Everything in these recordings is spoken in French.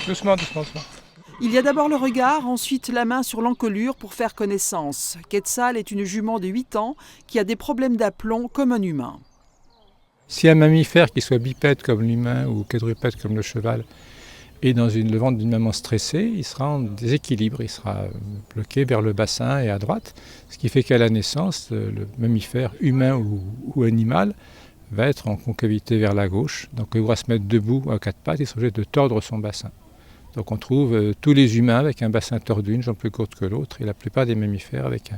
Doucement, doucement, doucement. Il y a d'abord le regard, ensuite la main sur l'encolure pour faire connaissance. Quetzal est une jument de 8 ans qui a des problèmes d'aplomb comme un humain. Si un mammifère qui soit bipède comme l'humain ou quadrupède comme le cheval est dans le ventre d'une maman stressée, il sera en déséquilibre, il sera bloqué vers le bassin et à droite, ce qui fait qu'à la naissance, le mammifère humain ou animal va être en concavité vers la gauche, donc il va se mettre debout à quatre pattes et s'obligé de tordre son bassin. Donc on trouve tous les humains avec un bassin tordu, une jambe plus courte que l'autre, et la plupart des mammifères avec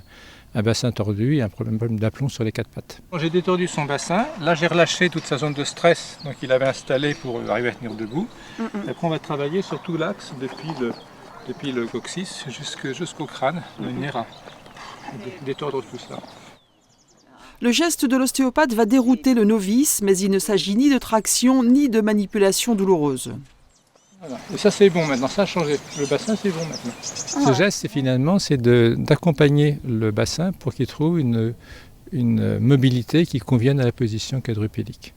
un bassin tordu et un problème d'aplomb sur les quatre pattes. Quand j'ai détordu son bassin, là j'ai relâché toute sa zone de stress donc il avait installé pour arriver à tenir debout. Et après on va travailler sur tout l'axe depuis le coccyx jusqu'au crâne, de manière à détordre tout ça. Le geste de l'ostéopathe va dérouter le novice, mais il ne s'agit ni de traction ni de manipulation douloureuse. Voilà. Et ça c'est bon maintenant, ça a changé. Le bassin c'est bon maintenant. Ce geste finalement c'est d'accompagner le bassin pour qu'il trouve une mobilité qui convienne à la position quadrupédique.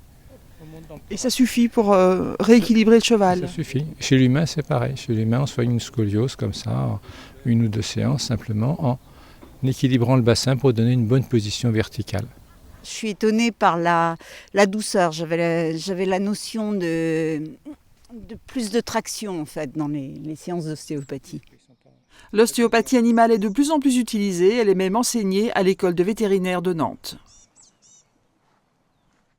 Et ça suffit pour rééquilibrer le cheval? Ça suffit. Chez l'humain c'est pareil. Chez l'humain on soigne une scoliose comme ça, en une ou deux séances simplement en équilibrant le bassin pour donner une bonne position verticale. Je suis étonnée par la douceur. J'avais la notion de plus de traction en fait dans les séances d'ostéopathie. L'ostéopathie animale est de plus en plus utilisée, elle est même enseignée à l'école de vétérinaire de Nantes.